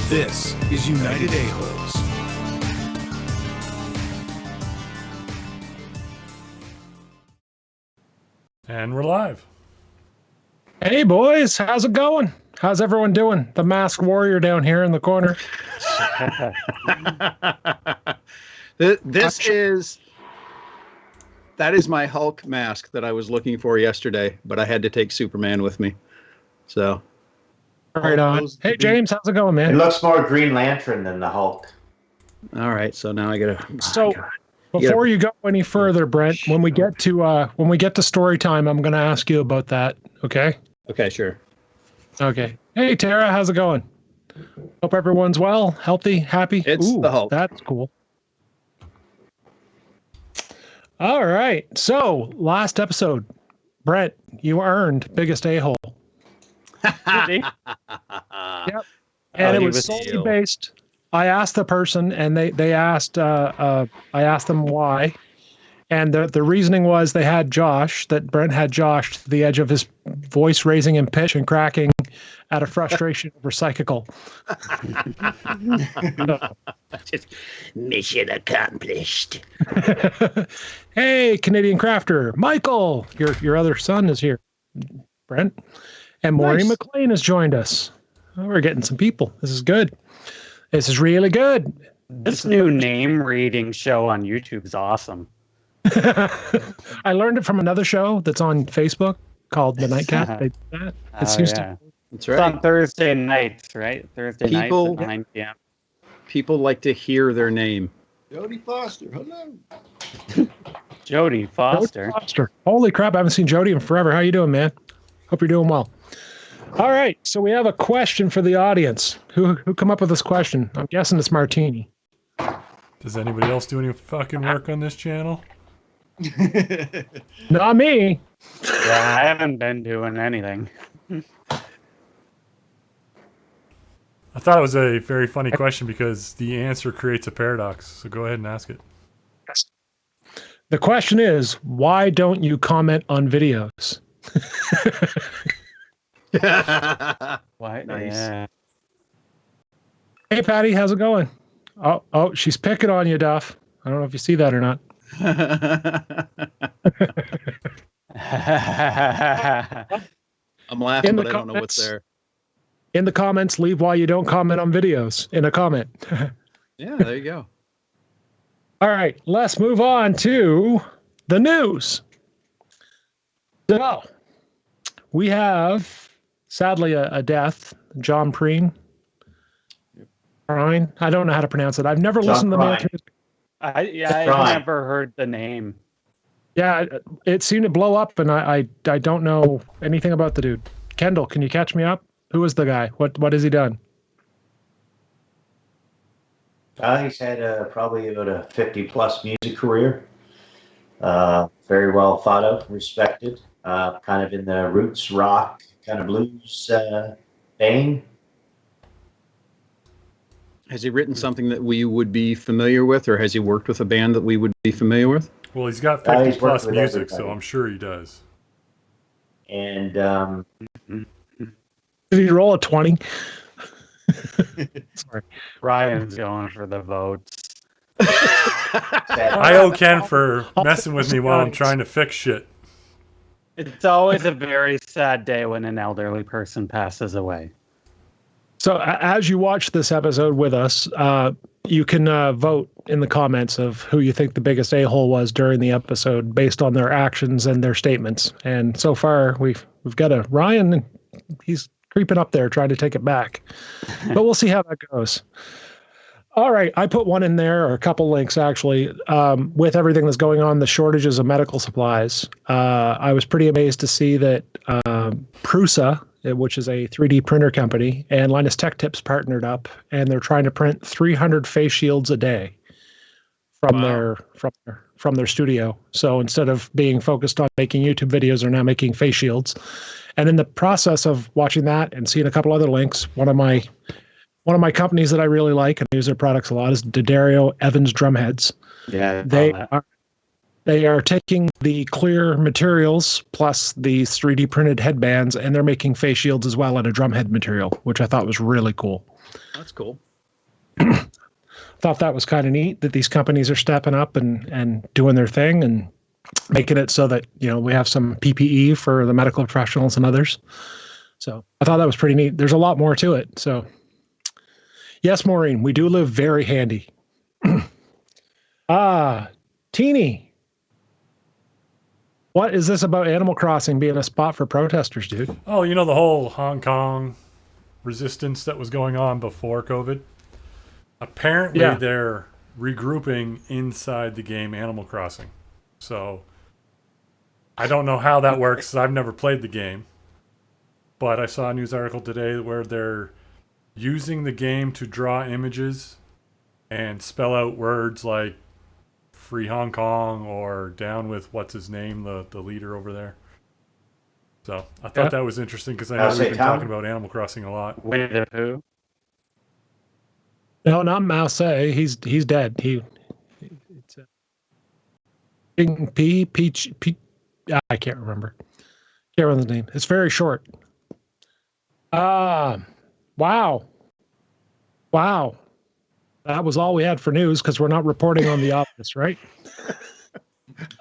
This is United A-Holes. And we're live. Hey boys, how's it going? How's everyone doing? The masked warrior down here in the corner. That is my Hulk mask that I was looking for yesterday, but I had to take Superman with me. So, Right on. Hey James, how's it going, man? It looks more Green Lantern than the Hulk. all right. So now I gotta. So before you go any further, Brent, when we get to story time, I'm going to ask you about that. Okay. Okay, sure. Okay. Hey Tara, how's it going? Hope everyone's well, healthy, happy. It's the Hulk. That's cool. All right. So last episode, Brent, you earned biggest a-hole. Yep. And it was solely based. I asked the person, and they asked. I asked them why, and the reasoning was they had Josh. That Brent had Josh to the edge of his voice raising in pitch and cracking out of frustration over Psychical. Mission accomplished. Hey, Canadian crafter, Michael, your other son is here, Brent, and Maureen Nice. McLean has joined us. Oh, we're getting some people. This is good. This is really good. This new name reading show on YouTube is awesome. I learned it from another show that's on Facebook called The Nightcap. They do that. It seems to. That's It's on right. Thursday nights, right? Thursday People- nights at 9 p.m. People like to hear their name. Jodie Foster, hello. Jodie Foster. Foster. Holy crap! I haven't seen Jody in forever. How you doing, man? Hope you're doing well. All right, so we have a question for the audience. Who come up with this question? I'm guessing it's Martini. Does anybody else do any fucking work on this channel? Not me. Yeah, I haven't been doing anything. I thought it was a very funny question because the answer creates a paradox. So go ahead and ask it. The question is, why don't you comment on videos? What? Nice. Yeah. Hey, Patty, how's it going? Oh, she's picking on you, Duff. I don't know if you see that or not. I'm laughing, In the but I don't know what's comments. there. In the comments, leave why you don't comment on videos in a comment. Yeah, there you go. All right, let's move on to the news. So, we have, sadly, a death. John Prine. Prine? I don't know how to pronounce it. I've never John listened to the man. Prine. I've Right. never heard the name. Yeah, it seemed to blow up, and I don't know anything about the dude. Kendall, can you catch me up? Who is the guy? What has he done? He's had probably about a 50-plus music career. Very well thought of, respected. Kind of in the roots rock, kind of blues vein. Has he written something that we would be familiar with, or has he worked with a band that we would be familiar with? Well, he's got He's 50 worked plus with music, so everybody. I'm sure he does. And Did he roll a 20? Sorry. Ryan's going for the votes. I owe Ken for messing with me while I'm trying to fix shit. It's always a very sad day when an elderly person passes away. So as you watch this episode with us, you can vote in the comments of who you think the biggest a-hole was during the episode based on their actions and their statements. And so far, we've got a Ryan. He's creeping up there trying to take it back, but we'll see how that goes. All right, I put one in there, or a couple links actually, with everything that's going on, the shortages of medical supplies. I was pretty amazed to see that Prusa, which is a 3D printer company, and Linus Tech Tips partnered up, and they're trying to print 300 face shields a day from their studio. So instead of being focused on making YouTube videos, they're now making face shields. And in the process of watching that and seeing a couple other links, one of my companies that I really like and use their products a lot is D'Addario Evans Drumheads. Yeah, They They are taking the clear materials plus these 3D printed headbands, and they're making face shields as well in a drumhead material, which I thought was really cool. That's cool. Thought that was kind of neat that these companies are stepping up and doing their thing and making it so that, you know, we have some PPE for the medical professionals and others. So I thought that was pretty neat. There's a lot more to it. So yes, Maureen, we do live very handy. Teeny. What is this about Animal Crossing being a spot for protesters, dude? Oh, you know the whole Hong Kong resistance that was going on before COVID? Apparently Yeah. they're regrouping inside the game Animal Crossing. So I don't know how that works. I've never played the game. But I saw a news article today where they're using the game to draw images and spell out words like Free Hong Kong or down with what's his name, the leader over there. So I thought that was interesting because I know we've been talking about Animal Crossing a lot. Winnie the Pooh. No, not Mouse. He's dead. It's Peach. I can't remember. Can't remember the name. It's very short. Wow. That was all we had for news because we're not reporting on The Office, right?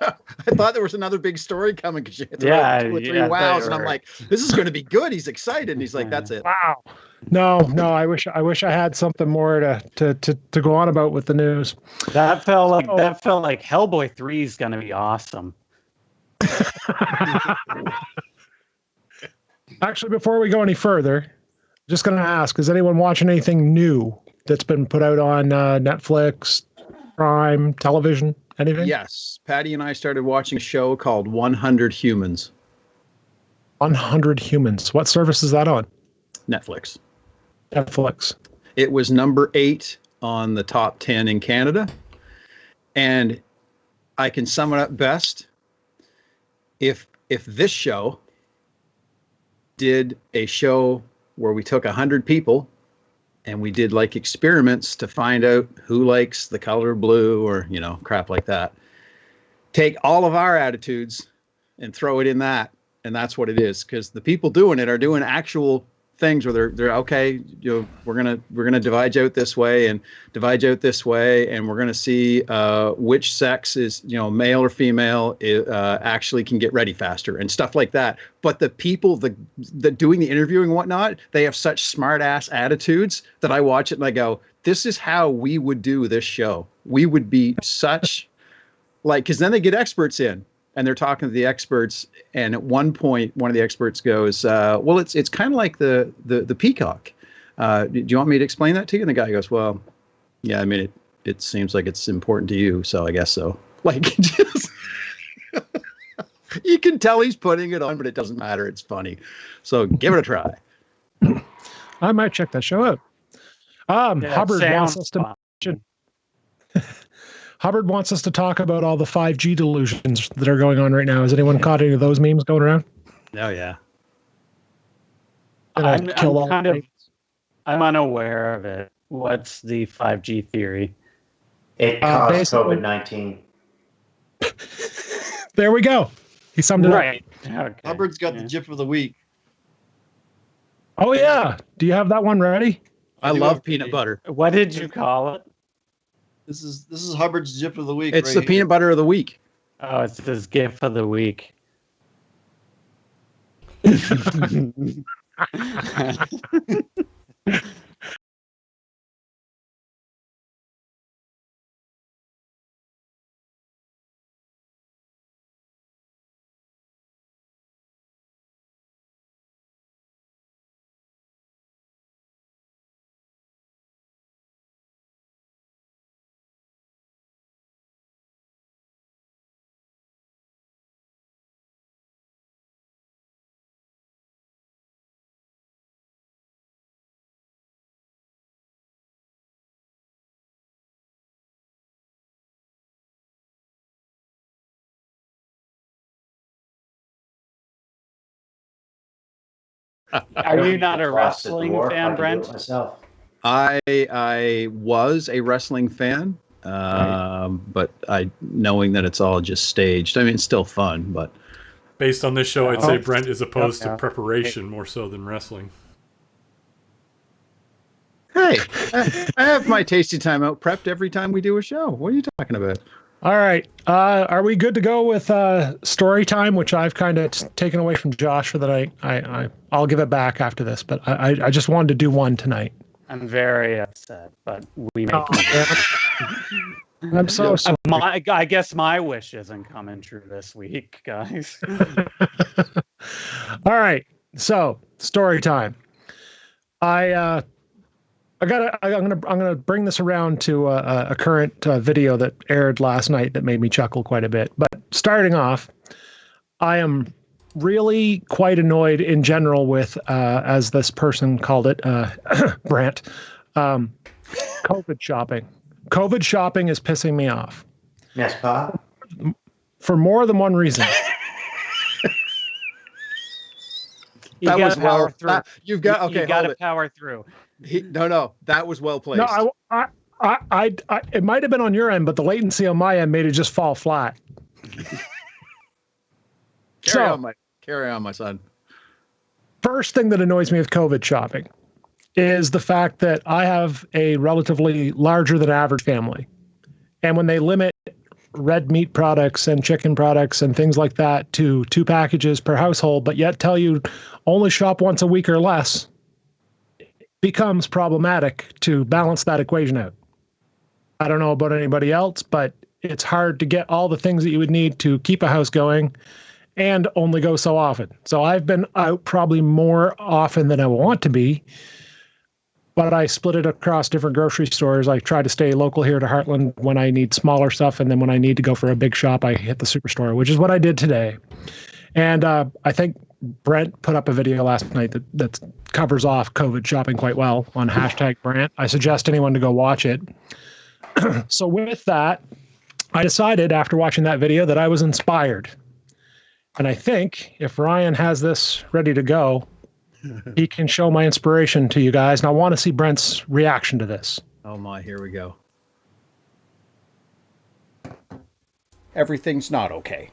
I thought there was another big story coming because you had to Yeah, two or three yeah, I thought wows, you and I'm were- like, this is going to be good. He's excited, and he's like, that's it. Wow. No. I wish I had something more to go on about with the news. That felt like Hellboy 3 is gonna be awesome. Actually, before we go any further, just going to ask: is anyone watching anything new that's been put out on Netflix, Prime, television, anything? Yes. Patty and I started watching a show called 100 Humans, 100 Humans. What service is that on? Netflix. Netflix. It was number 8 on the top 10 in Canada. And I can sum it up best. If this show did a show where we took 100 people and we did like experiments to find out who likes the color blue or, you know, crap like that, take all of our attitudes and throw it in that. And that's what it is. Because the people doing it are doing actual things where they're okay, you know, we're gonna divide you out this way and divide you out this way, and we're gonna see which sex is, you know, male or female, actually can get ready faster and stuff like that. But the people that doing the interviewing and whatnot, they have such smart ass attitudes that I watch it and I go, this is how we would do this show. We would be such like, because then they get experts in. And they're talking to the experts, and at one point, one of the experts goes, "Well, it's kind of like the peacock. Do you want me to explain that to you?" And the guy goes, "Well, yeah, I mean, it seems like it's important to you, so I guess so." Like, just you can tell he's putting it on, but it doesn't matter. It's funny, so give it a try. I might check that show out. Yeah, Hubbard wants sounds us to fun. Hubbard wants us to talk about all the 5G delusions that are going on right now. Has anyone caught any of those memes going around? Oh yeah. Gonna kill all the I'm unaware of it. What's the 5G theory? It caused basically- COVID-19. There we go. He summed it up. Right. Okay. Hubbard's got Yeah. the GIF of the week. Oh yeah. Do you have that one ready? I do love have peanut to- butter. What did you call it? This is Hubbard's GIF of the week. It's right the here. peanut butter of the week. Oh, it's this GIF of the week. Are you not a Crossed at the wrestling wharf, I fan, can do it Brent? myself. I was a wrestling fan. But knowing that it's all just staged. I mean, it's still fun, but Based on this show, I'd say Oh. Brent is opposed Yeah. to preparation more so than wrestling. hey, I have my tasty time out prepped every time we do a show. What are you talking about? All right. Are we good to go with story time, which I've kind of taken away from Josh for the night? I'll give it back after this, but I just wanted to do one tonight. I'm very upset, but we make. Oh, I'm so sorry. I guess my wish isn't coming true this week, guys. All right. So story time. I'm gonna bring this around to a current video that aired last night that made me chuckle quite a bit. But starting off, I am really quite annoyed in general with, as this person called it, Brant, COVID shopping. COVID shopping is pissing me off Yes, Pa? for more than one reason. You That gotta was well. power through. You've got okay. You Hold gotta it. power through. No, that was well placed. No, I it might have been on your end, but the latency on my end made it just fall flat. Carry on, my son. First thing that annoys me with COVID shopping is the fact that I have a relatively larger than average family. And when they limit red meat products and chicken products and things like that to 2 packages per household, but yet tell you only shop once a week or less, it becomes problematic to balance that equation out. I don't know about anybody else, but it's hard to get all the things that you would need to keep a house going and only go so often. So I've been out probably more often than I want to be, but I split it across different grocery stores. I try to stay local here to Heartland when I need smaller stuff, and then when I need to go for a big shop, I hit the superstore, which is what I did today. And I think Brent put up a video last night that covers off COVID shopping quite well on #Brent. I suggest anyone to go watch it. So with that, I decided after watching that video that I was inspired. And I think if Ryan has this ready to go, he can show my inspiration to you guys. And I want to see Brent's reaction to this. Oh my, here we go. Everything's not okay.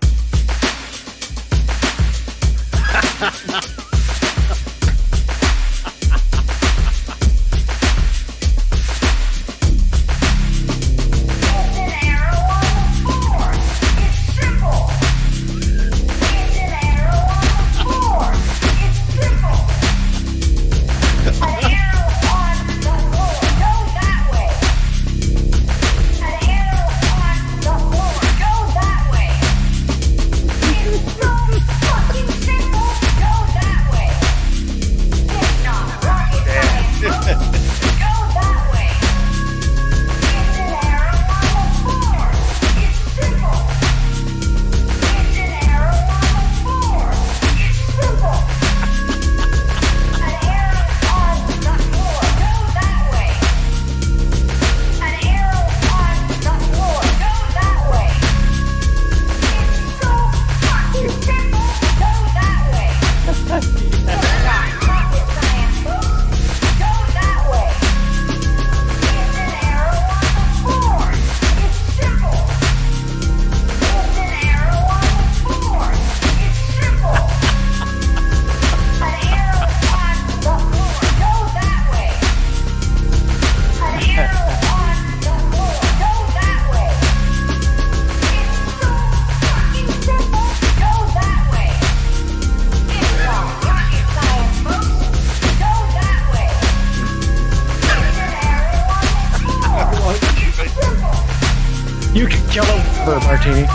You can kill him for a martini.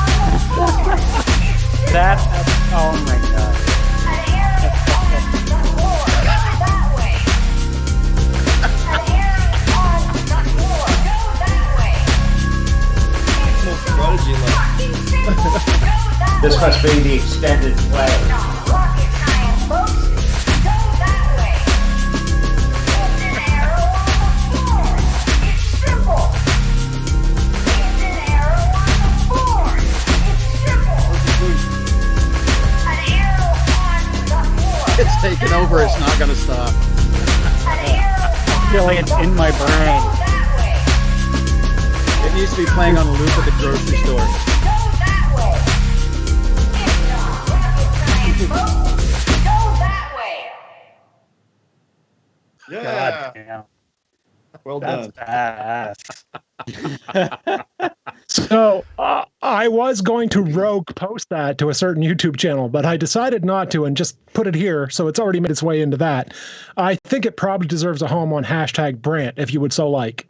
Oh my god. Prodigy like. This must be the extended play. It's taking over. It's not going to stop. I feel like it's in my brain. It needs to be playing on a loop at the grocery store. Yeah. God damn. Well That's done. badass. So I was going to rogue post that to a certain YouTube channel, but I decided not to and just put it here. So it's already made its way into that. I think it probably deserves a home on #Brant if you would so like.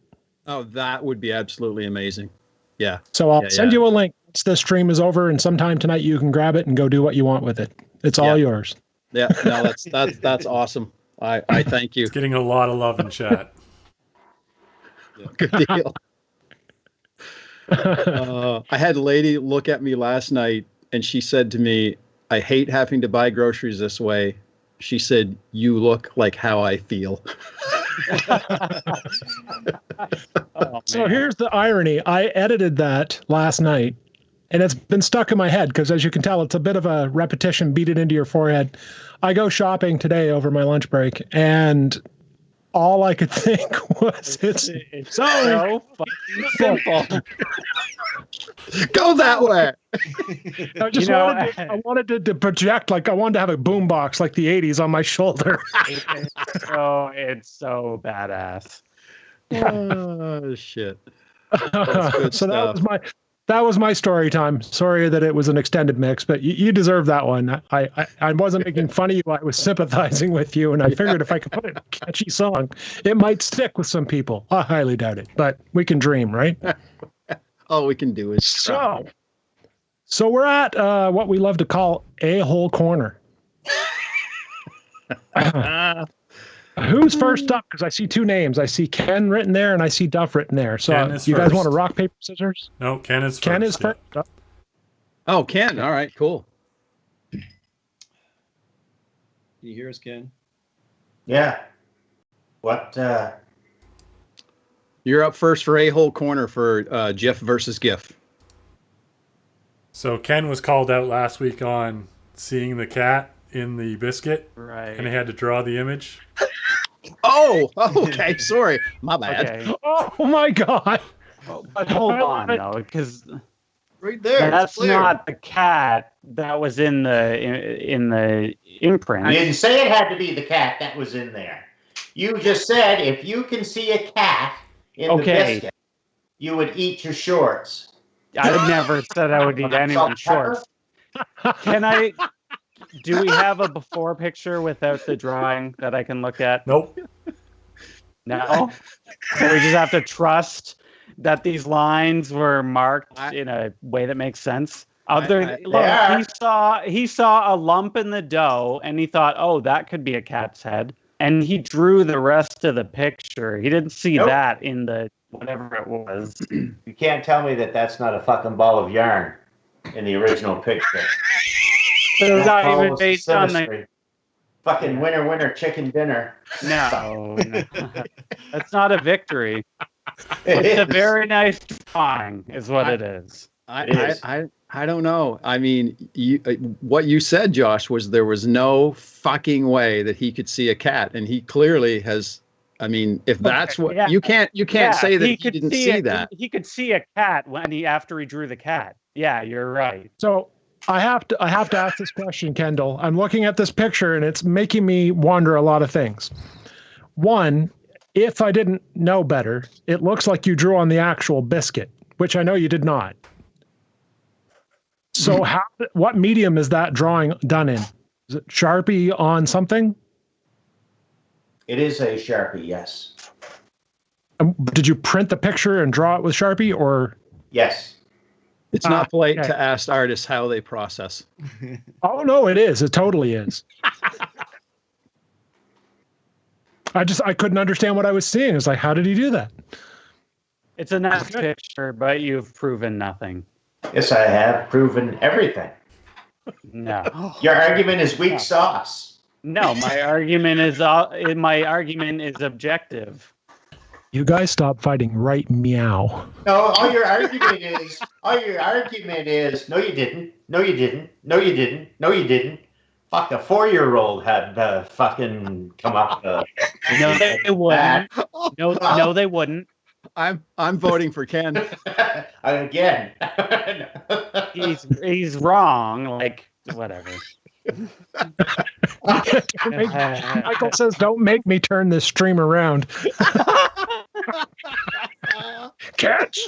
Oh, that would be absolutely amazing. Yeah. So I'll Yeah, send yeah. you a link once the stream is over, and sometime tonight you can grab it and go do what you want with it. It's all Yeah. yours. Yeah. No, that's awesome. I thank you. It's getting a lot of love in chat. Good deal. I had a lady look at me last night and she said to me, I hate having to buy groceries this way. She said, you look like how I feel. Oh, So man. here's the irony. I edited that last night, and it's been stuck in my head because, as you can tell, it's a bit of a repetition, beat it into your forehead. I go shopping today over my lunch break, and all I could think was, it's so fucking simple. Go that way. I just You know, wanted to project, like I wanted to have a boombox like the 80s on my shoulder. it's so badass. Oh, shit. So good stuff. that was my story time. Sorry that it was an extended mix, but you deserve that one. I wasn't making fun of you. I was sympathizing with you, and I figured if I could put it in a catchy song, it might stick with some people. I highly doubt it, but we can dream, right? All we can do is try. So we're at what we love to call a-hole corner. Who's first up? Because I see two names. I see Ken written there, and I see Duff written there. So Ken is you guys first. want to rock, paper, scissors? No, Ken is first. Ken is yeah. first. Oh, Ken. All right, cool. Can you hear us, Ken? Yeah. What? You're up first for a-hole corner for GIF versus GIF. So Ken was called out last week on seeing the cat in the biscuit, Right. and he had to draw the image. Oh, okay. Sorry. My bad. Okay. Oh my God. But hold on, though, because Right there. that's it's clear. not the cat that was in the imprint. You didn't say it had to be the cat that was in there. You just said if you can see a cat in the Okay. biscuit, you would eat your shorts. I never said I would eat anyone's shorts. Do we have a before picture without the drawing that I can look at? Nope. No. So we just have to trust that these lines were marked in a way that makes sense. Look, Yeah. he saw a lump in the dough and he thought, oh, that could be a cat's head. And he drew the rest of the picture. He didn't see Nope. that in the whatever it was. You can't tell me that that's not a fucking ball of yarn in the original picture. So it's not Follows even based on the symmetry. Fucking winner, chicken dinner. no. That's not a victory. It It's a is. very nice drawing, is what it is. It is. I don't know. I mean, what you said, Josh, was there was no fucking way that he could see a cat, and he clearly has. I mean, if that's what yeah. you can't say that he could didn't see it. that. He could see a cat after he drew the cat. Yeah, you're right. So I have to ask this question, Kendall. I'm looking at this picture and it's making me wonder a lot of things. One, if I didn't know better, it looks like you drew on the actual biscuit, which I know you did not. So what medium is that drawing done in? Is it Sharpie on something? It is a Sharpie, yes. Did you print the picture and draw it with Sharpie, or? Yes. It's not polite okay. to ask artists how they process. Oh no, it is. It totally is. I couldn't understand what I was seeing. It's like, how did he do that? It's a nice picture, but you've proven nothing. Yes, I have proven everything. No. Your argument is weak sauce. No, my argument is objective. You guys stop fighting right meow. No, all your argument is, no, you didn't. No, you didn't. No, you didn't. No, you didn't. Fuck, a 4-year-old had fucking come up. No, they wouldn't. No, they wouldn't. I'm voting for Ken. Again. He's wrong. Like whatever. Michael says, "Don't make me turn this stream around." Catch.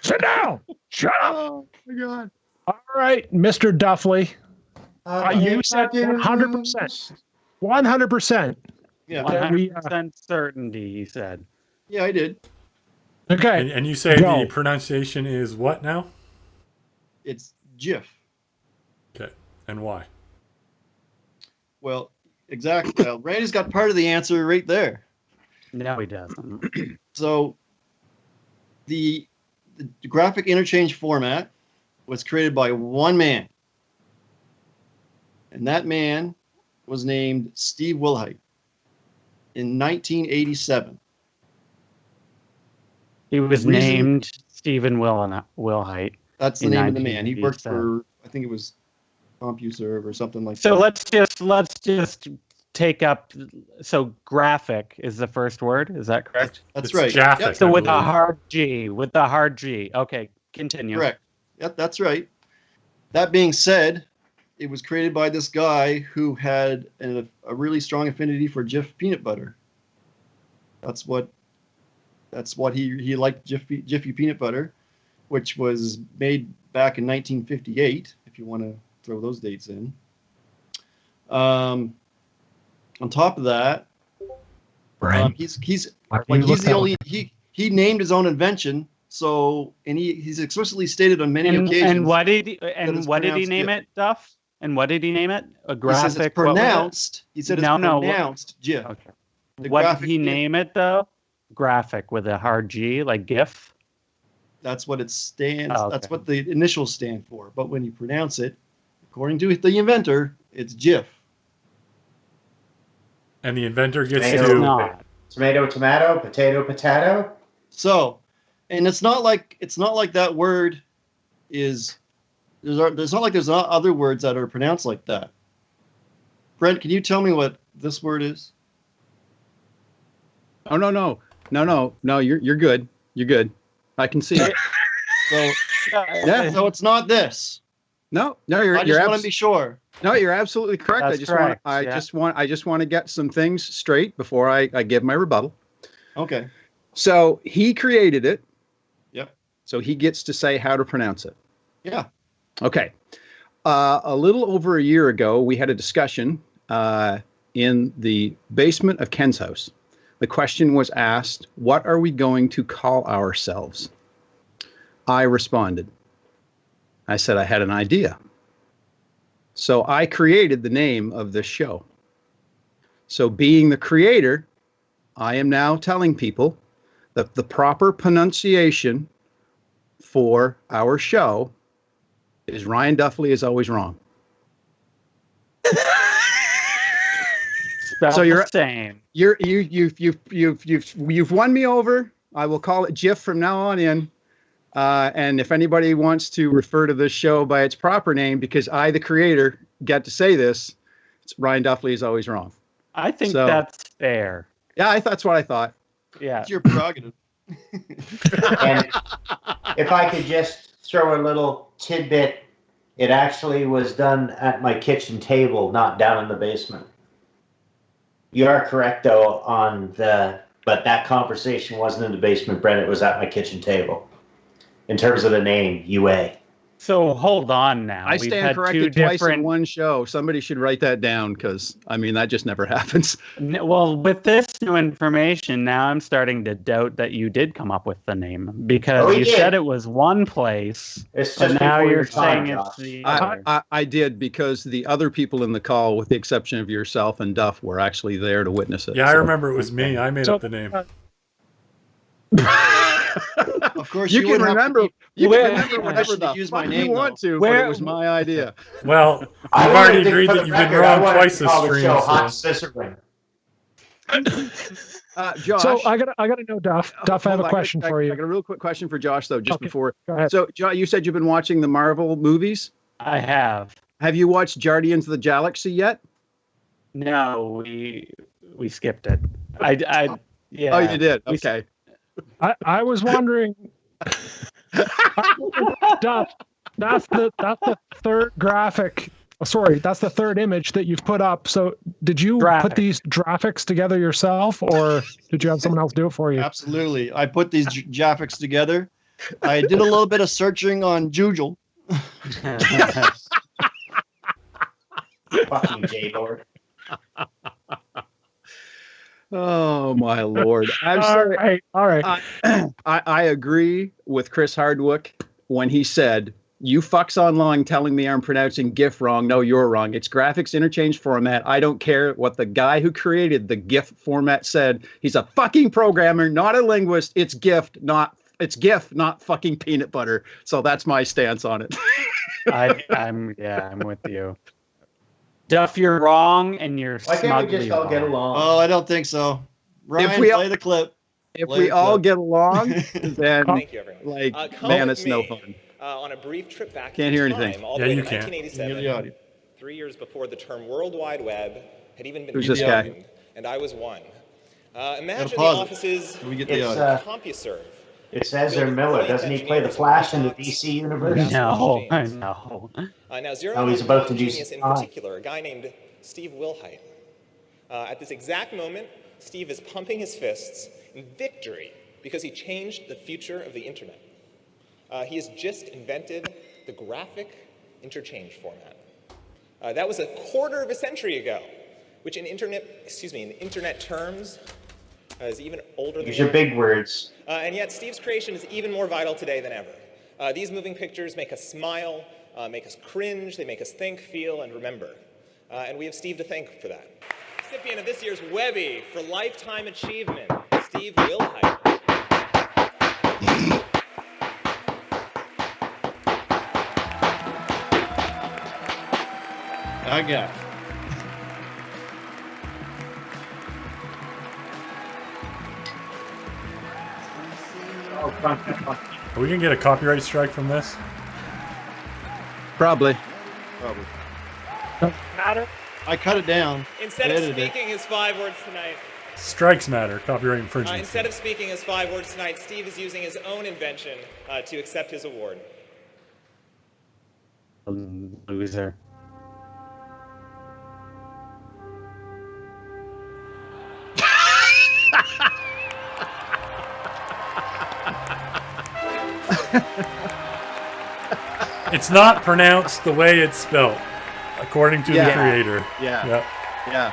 Sit down. Shut up. Oh my God. All right, Mr. Duffley. You said 100%. 100%. Yeah. 100% certainty. He said. Yeah, I did. Okay. And you say Go. the pronunciation is what now? It's Jif. Okay. And why? Well, exactly. Well, Randy's got part of the answer right there. No, he doesn't. So the graphic interchange format was created by one man. And that man was named Steve Wilhite in 1987. He was Reason- named Stephen Wilhite. That's the In name of the man. He worked 1987. for, I think it was CompuServe or something like So that. let's just take up. So graphic is the first word. Is that correct? That's It's right. Jaffic. Yep, So I with a believe. hard G. With the hard G. Okay, continue. correct. Yep, that's right. That being said, it was created by this guy who had a really strong affinity for Jif peanut butter. That's what he liked, Jiffy peanut butter, which was made back in 1958. If you want to throw those dates in. On top of that, Brian, he's why do like you look he's the that only he named his own invention. So and he's explicitly stated on many occasions. And what did he it's name pronounced it, Duff? And what did he name it? A He says graphic. it's pronounced. He said it's No, no, what- pronounced GIF. What, was it? The What did graphic he GIF. name it though? Graphic with a hard G, like GIF. That's what it stands. Oh, That's okay. what the initials stand for. But when you pronounce it, according to the inventor, it's GIF. And the inventor gets Tomato. It's to not. Tomato, tomato, potato, potato. So, and it's not like that word is. There's not like there's not other words that are pronounced like that. Brent, can you tell me what this word is? Oh no. You're good. You're good. I can see it. So, Yeah. so it's not this. No, I you're just want to be sure. no, you're absolutely correct. That's I just correct, want yeah. I just want to get some things straight before I give my rebuttal. Okay. So he created it. Yep. So he gets to say how to pronounce it. Yeah. Okay. A little over a year ago, we had a discussion in the basement of Ken's house. The question was asked, what are we going to call ourselves? I responded. I said I had an idea. So I created the name of this show. So being the creator, I am now telling people that the proper pronunciation for our show is Ryan Duffley is always wrong. Spelled So you're- the same. You've won me over. I will call it GIF from now on in. And if anybody wants to refer to this show by its proper name, because I, the creator, get to say this, it's Ryan Duffley is always wrong. I think So- that's fair. Yeah, that's what I thought. Yeah. It's your prerogative. And if I could just throw a little tidbit, it actually was done at my kitchen table, not down in the basement. You are correct, though, but that conversation wasn't in the basement, Brent. It was at my kitchen table. In terms of the name, UA. So hold on now. I We've stand had corrected two twice in different. one show. Somebody should write that down because, I mean, that just never happens. Well, with this new information, now I'm starting to doubt that you did come up with the name because Oh, we you did. said it was one place, It's but just now before you're your time, saying Josh. it's the I, other. I did because the other people in the call, with the exception of yourself and Duff, were actually there to witness it. Yeah, I So- remember it was me. I made So- up the name. Of course, You can would have to remember. be- You Where- can remember whatever permission the to use my fuck name, you want though. to, but Where- it was my idea. Well, we've I wanted already to- agreed for that the you've been record, I wrong wanted twice to this call the stream. show So. Hot Scissoring. Josh. So I gotta know, Duff. Duff, I have hold a on, question for I you. got a real quick question for Josh, though, just Okay, before. Go ahead. So, Josh, you said you've been watching the Marvel movies. I have. Have you watched Guardians of the Galaxy yet? No, we skipped it. I yeah. Oh, you did. We- Okay. I was wondering. Duff, that's the third graphic. Sorry, that's the third image that you've put up. So, did you put these graphics together yourself, or did you have someone else do it for you? Absolutely. I put these graphics together. I did a little bit of searching on Joogle. Fucking J-Lord. Oh my lord! I'm All sorry. right. I agree with Chris Hardwick when he said, "You fucks online telling me I'm pronouncing GIF wrong. No, you're wrong. It's graphics interchange format. I don't care what the guy who created the GIF format said. He's a fucking programmer, not a linguist. It's GIF, not fucking peanut butter." So that's my stance on it. I'm with you. Duff, you're wrong, and you're Why can't we just all get wrong. along? Oh, I don't think so. Ryan, we play the clip. If Play we the all clip. get along, then Thank you, everyone. like Come man, with it's no me, fun. on a brief trip back Can't in hear time, anything. all the Yeah, way you to can. 1987, Hear the audio. 3 years before the term World Wide Web had even been Who's this guy? coined, and I was one. Imagine the pause it. offices Can we get the It's, audio? CompuServe. It's Ezra Miller. Doesn't he play the Flash in the DC universe? No, I know. Now, zero Oh, he's about to do genius in some- particular, a guy named Steve Wilhite. At this exact moment, Steve is pumping his fists in victory because he changed the future of the internet. He has just invented the graphic interchange format. That was a quarter of a century ago, which in internet terms is even older than Use your big words. and yet Steve's creation is even more vital today than ever. These moving pictures make us smile, make us cringe, they make us think, feel, and remember. And we have Steve to thank for that. Recipient of this year's Webby for Lifetime Achievement, Steve Wilhite. I got it. Are we gonna get a copyright strike from this? Probably. Probably. I cut it down. Instead of Edited it. speaking his 5 words tonight, Strikes matter. Copyright infringement. instead of speaking his 5 words tonight, Steve is using his own invention to accept his award. Loser. It's not pronounced the way it's spelled, according to the Yeah. creator. Yeah. Yep. Yeah.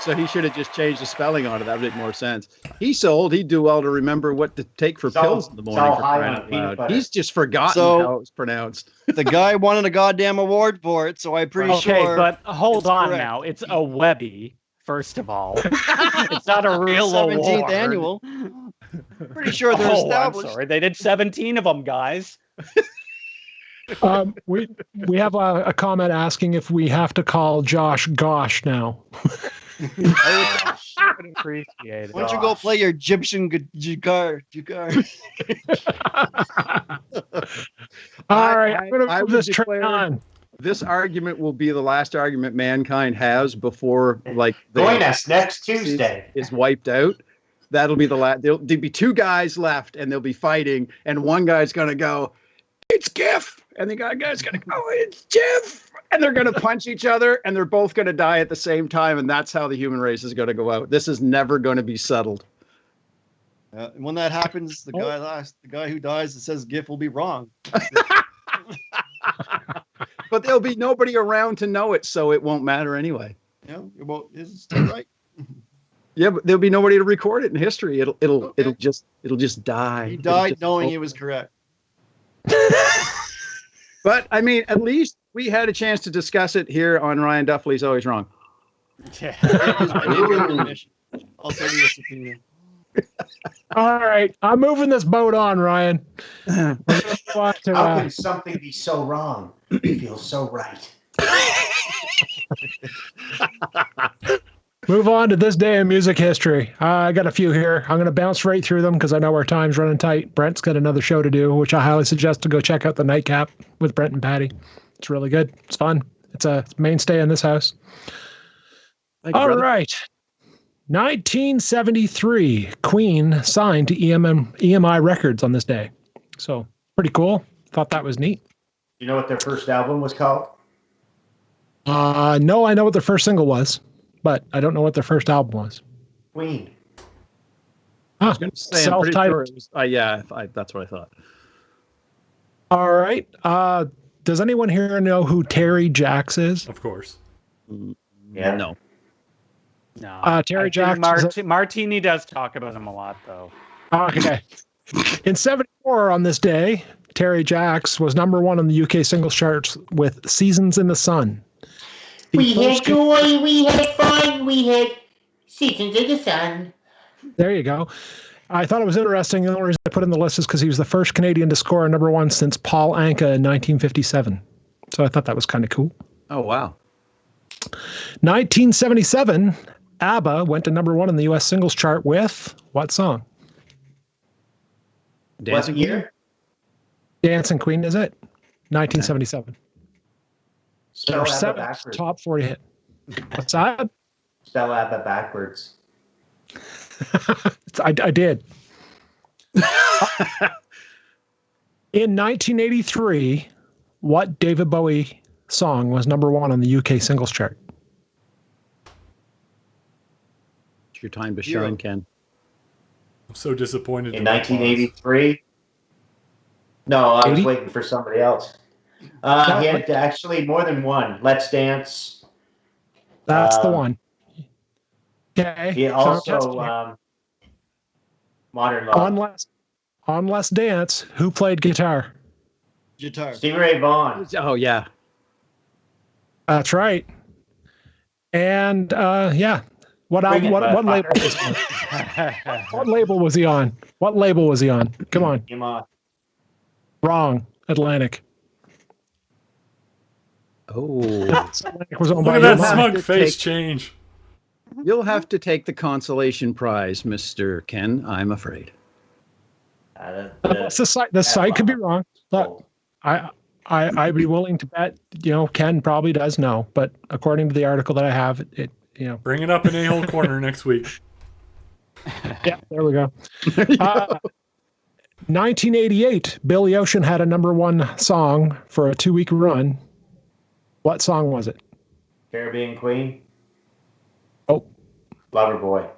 So he should have just changed the spelling on it. That would make more sense. He's old. He'd do well to remember what to take for It's all- pills in the it's morning. all For high crying on out peanut loud. butter. He's just forgotten So- how it's pronounced. The guy wanted a goddamn award for it, so I'm pretty Okay, sure. but hold it's on correct. now. It's a Webby, first of all. It's not a real 17th award. annual. Pretty sure they're Oh, I'm established. sorry. They did 17 of them, guys. We have a comment asking if we have to call Josh Gosh now. I would appreciate it. Why don't you go play your Egyptian guitar? All right, I I'm gonna would move this train declare- on. This argument will be the last argument mankind has before, like, Join us next Tuesday. is wiped out. That'll be the last. There'll be two guys left, and they'll be fighting, and one guy's gonna go, "It's GIF," and the other guy's gonna go, "It's GIF," and they're gonna punch each other, and they're both gonna die at the same time, and that's how the human race is gonna go out. This is never gonna be settled. And when that happens, the guy who dies that says GIF will be wrong. But there'll be nobody around to know it, so it won't matter anyway. You know, it won't, it's still right. Yeah, but there'll be nobody to record it in history. It'll Okay. just die. He It'll died just knowing go. he was correct. But I mean, at least we had a chance to discuss it here on Ryan Duffley's Always Wrong. Yeah. I need your permission. I'll send you a subpoena. All right, I'm moving this boat on, Ryan. We're gonna go on to, How can something be so wrong? It feels so right. move on to this day in music history. I got a few here. I'm going to bounce right through them because I know our time's running tight. Brent's got another show to do, which I highly suggest to go check out the Nightcap with Brent and Patty. It's really good. It's fun. It's a mainstay in this house. Thank you, All brother. right. 1973, Queen signed to EMI Records on this day. So pretty cool. Thought that was neat. You know what their first album was called? No, I know what their first single was, but I don't know what their first album was. Queen. Ah, I'm pretty sure self-titled. it was, yeah, that's what I thought. All right. Does anyone here know who Terry Jacks is? Of course. Yeah. No. No. Terry I think Jacks. Martini does talk about him a lot, though. Okay. In 74, on this day, Terry Jacks was number one on the UK singles charts with Seasons in the Sun. We had joy, we had fun, we had Seasons in the Sun. There you go. I thought it was interesting. The only reason I put in the list is because he was the first Canadian to score a number one since Paul Anka in 1957. So I thought that was kind of cool. Oh, wow. 1977, ABBA went to number one in the US singles chart with what song? Dancing What year? Dancing Queen, is it? 1977. Spell Their ABBA seventh backwards. top 40 hit. What's that? Spell ABBA backwards. I did. In 1983, what David Bowie song was number one on the UK singles chart? It's your time to Hero. shine, Ken. I'm so disappointed. In in that pause. 1983? No, I was 80? waiting for somebody else. He had actually more than one. Let's Dance. That's the Um, one. Okay. He also Modern Love. on Let's Dance, who played guitar? Guitar. Stevie Ray Vaughan. Oh, yeah. That's right. And yeah, what Bring album? it, What label? motherfucker. What label was he on? What label was he on? Come on, Come on. wrong. Atlantic. Oh. Atlantic was owned Look by at that EMI. smug to face take- change. You'll have to take the consolation prize, Mr. Ken, I'm afraid. The site could be wrong. Look, I'd be willing to bet. Ken probably does know, but according to the article that I have, Bring it up in A-hole corner next week. yeah, there we go. 1988, Billy Ocean had a number one song for a 2-week run. What song was it? Caribbean Queen. Oh, Loverboy.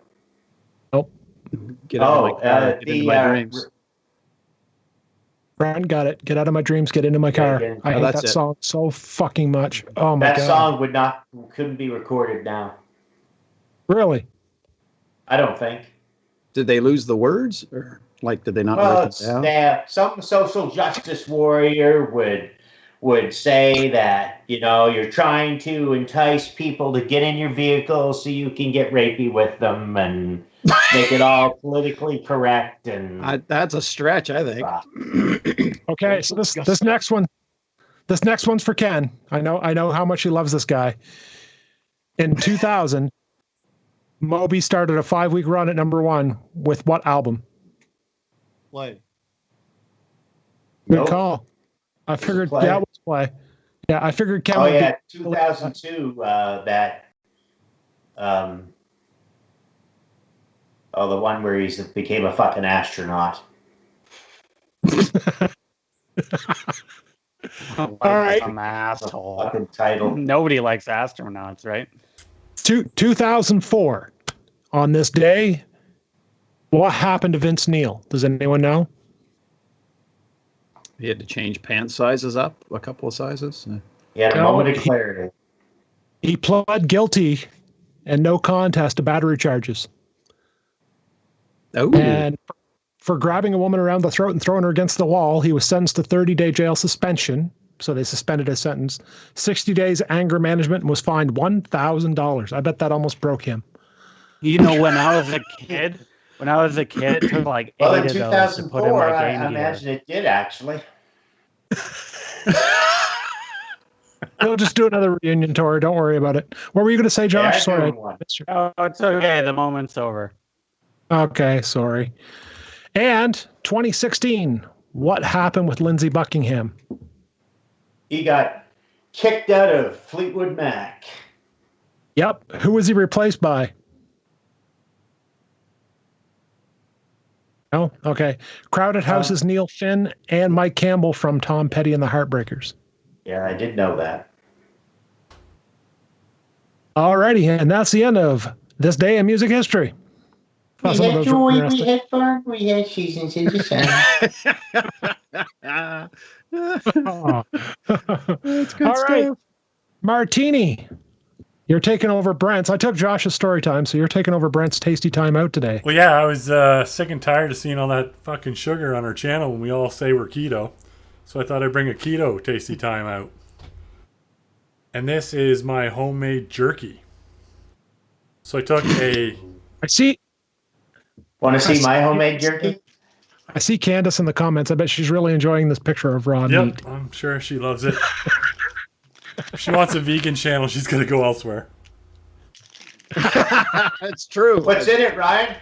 Get out of my car, get into my the dreams. Brent got it. Get out of my dreams. Get into my car. yeah. I Oh, hate that's that it. song so fucking much. Oh my that god! song couldn't be recorded now. Really? I don't think. Did they lose the words? Or did they not Well, write it's them down? some social justice warrior would say that you're trying to entice people to get in your vehicle so you can get rapey with them and make it all politically correct and That's a stretch, I think. Okay, so this next one's for Ken. I know how much he loves this guy. In 2000, Moby started a 5-week run at number one with what album? Play. Good Nope. call. I figured Play. that was Play. Yeah, I figured Ken. oh would yeah, be, 2002. The one where he became a fucking astronaut. All right. Some asshole. Fucking title. Nobody likes astronauts, right? 2004. On this day, what happened to Vince Neil? Does anyone know? He had to change pant sizes up a couple of sizes. He had a No, moment of clarity. He pled guilty and no contest to battery charges. Oh, And for grabbing a woman around the throat and throwing her against the wall, he was sentenced to 30-day jail suspension. So they suspended his sentence. 60 days anger management and was fined $1,000. I bet that almost broke him. When I was a kid, it took like 8 Well, in of those to put in 2004, my I Game Gear. imagine it did actually. We'll just do another reunion tour. Don't worry about it. What were you going to say, Josh? Yeah, I'm Sorry. doing one. Missed you. Oh, it's okay. The moment's over. Okay, sorry. And 2016, what happened with Lindsey Buckingham? He got kicked out of Fleetwood Mac. Yep. Who was he replaced by? Oh, okay. Crowded House is Neil Finn and Mike Campbell from Tom Petty and the Heartbreakers. Yeah, I did know that. Alrighty, and that's the end of this day in music history. We Some of had those joy, were we interesting. had fun, we had seasons in the sun. Oh. That's good All right. stuff. Martini, you're taking over Brent's. I took Josh's story time, so you're taking over Brent's tasty time out today. Well, yeah, I was sick and tired of seeing all that fucking sugar on our channel when we all say we're keto. So I thought I'd bring a keto tasty time out. And this is my homemade jerky. So I took a... I see Want to see my homemade jerky? Candace in the comments. I bet she's really enjoying this picture of raw meat. Yep, I'm sure she loves it. If she wants a vegan channel, she's going to go elsewhere. That's true. What's in it, Ryan?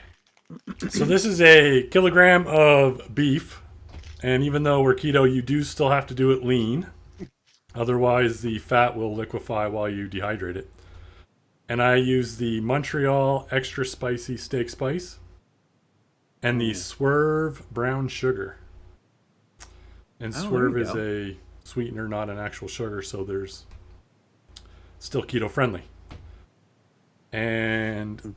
So this is a kilogram of beef. And even though we're keto, you do still have to do it lean. Otherwise, the fat will liquefy while you dehydrate it. And I use the Montreal Extra Spicy Steak Spice and the Swerve Brown Sugar. And Swerve is a sweetener, not an actual sugar, so there's still keto friendly. And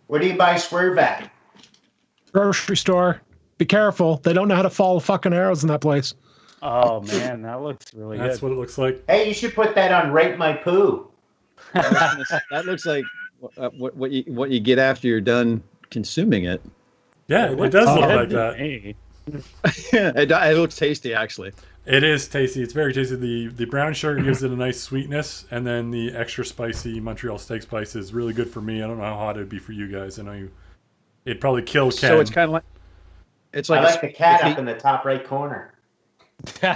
Where do you buy Swerve at? Grocery store. Be careful. They don't know how to follow fucking arrows in that place. Oh man, that looks really that's good. what it looks like. Hey, you should put that on Rate My Poo. That looks like what you get after you're done consuming it. Yeah, it does look like that. Hey. It looks tasty, actually. It is tasty. It's very tasty. The brown sugar gives it a nice sweetness, and then the extra spicy Montreal Steak Spice is really good for me. I don't know how hot it'd be for you guys. I know it'd probably kill Ken. So it's kind of like I like the cat up in the top right corner. Ken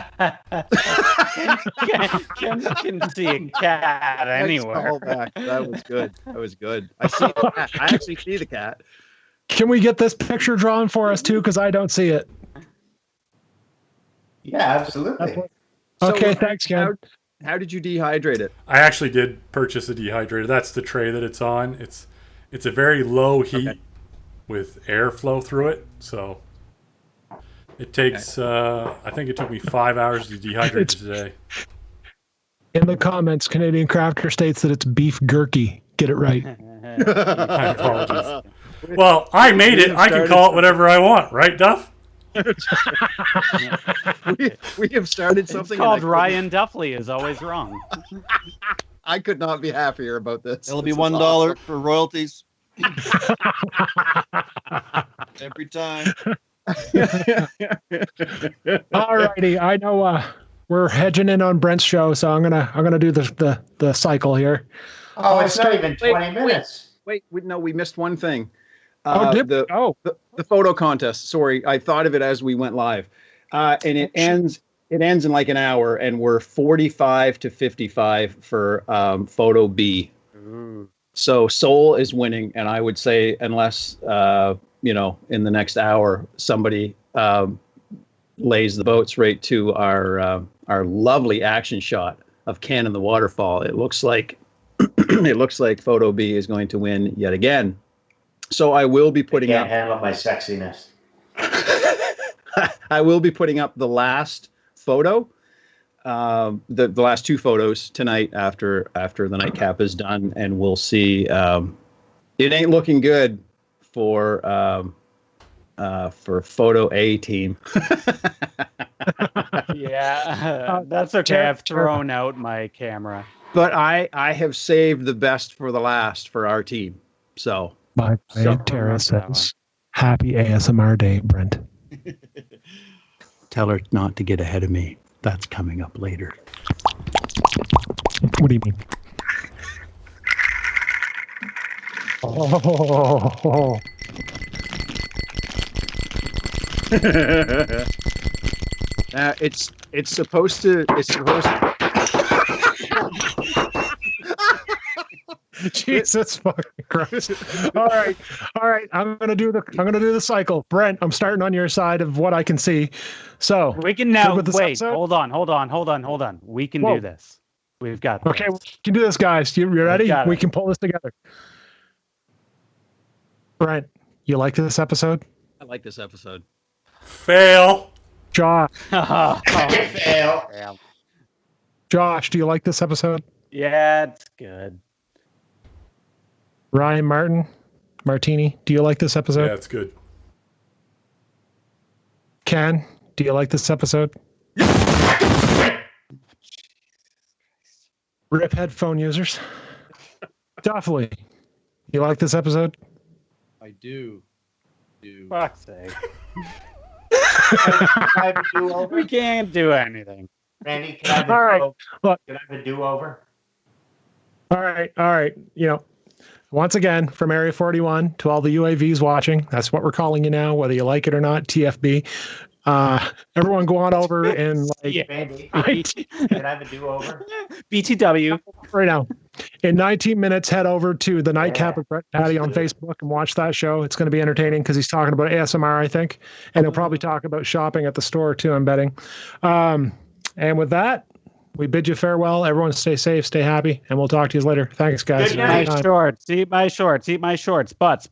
can see a cat anywhere. That was good. That was good. I see the cat. I actually see the cat. Can we get this picture drawn for us too? Because I don't see it. Yeah, absolutely. Okay, thanks, Ken. How did you dehydrate it? I actually did purchase a dehydrator. That's the tray that it's on. It's a very low heat with airflow through it. So it takes, I think it took me 5 hours to dehydrate it today. In the comments, Canadian Crafter states that it's beef gurky. Get it right. My apologies. Well, I made it. I can call it whatever I want, right, Duff? we have started It's something called Ryan Duffley is always wrong. I could not be happier about this. It'll be This is $1 awesome. for royalties. Every time. Alrighty, I know we're hedging in on Brent's show, so I'm gonna do the cycle here. Oh, it's not even 20 minutes. Wait, no, we missed one thing. The The photo contest. Sorry, I thought of it as we went live, and it ends in like an hour, and we're 45 to 55 for photo B. So Soul is winning, and I would say unless in the next hour somebody lays the boats right to our lovely action shot of Ken in the waterfall, it looks like photo B is going to win yet again. So I will be putting Can't up. handle my sexiness. I will be putting up the last photo, the last two photos tonight after the nightcap is done, and we'll see. It ain't looking good for photo A team. Yeah, that's okay. I've thrown out my camera. But I have saved the best for the last for our team. So My Tara says, "Happy ASMR day, Brent." tell her not to get ahead of me. That's coming up later. What do you mean? Oh, It's supposed to. Jesus fucking Christ! All right. I'm gonna do the cycle. Brent, I'm starting on your side of what I can see. So We can now good with this wait. episode? Hold on. We can Whoa. do this. We've got this. Okay, we can do this, guys. You ready? got it. We can pull this together. Brent, you like this episode? like this episode. Fail. Josh, Fail. Josh, do you like this episode? Yeah, it's good. Ryan Martini, do you like this episode? Yeah, it's good. Ken, do you like this episode? Rip headphone users. Definitely. You like this episode? I do. Fuck's sake. Can I have a do-over? We can't do anything. Randy, can I have a All right. do-over? Look. Can I have a do-over? All right. You know, once again, from Area 41 to all the UAVs watching, that's what we're calling you now, whether you like it or not, TFB. Everyone go on over and like Randy, IT can I have a do-over? BTW. right now. In 19 minutes, head over to the Nightcap of Brett Patty on Facebook and watch that show. It's going to be entertaining because he's talking about ASMR, I think, and he'll probably talk about shopping at the store too, I'm betting. And with that, we bid you farewell. Everyone stay safe, stay happy, and we'll talk to you later. Thanks, guys. Good night. Eat my shorts. Eat my shorts. Eat my shorts. Butts.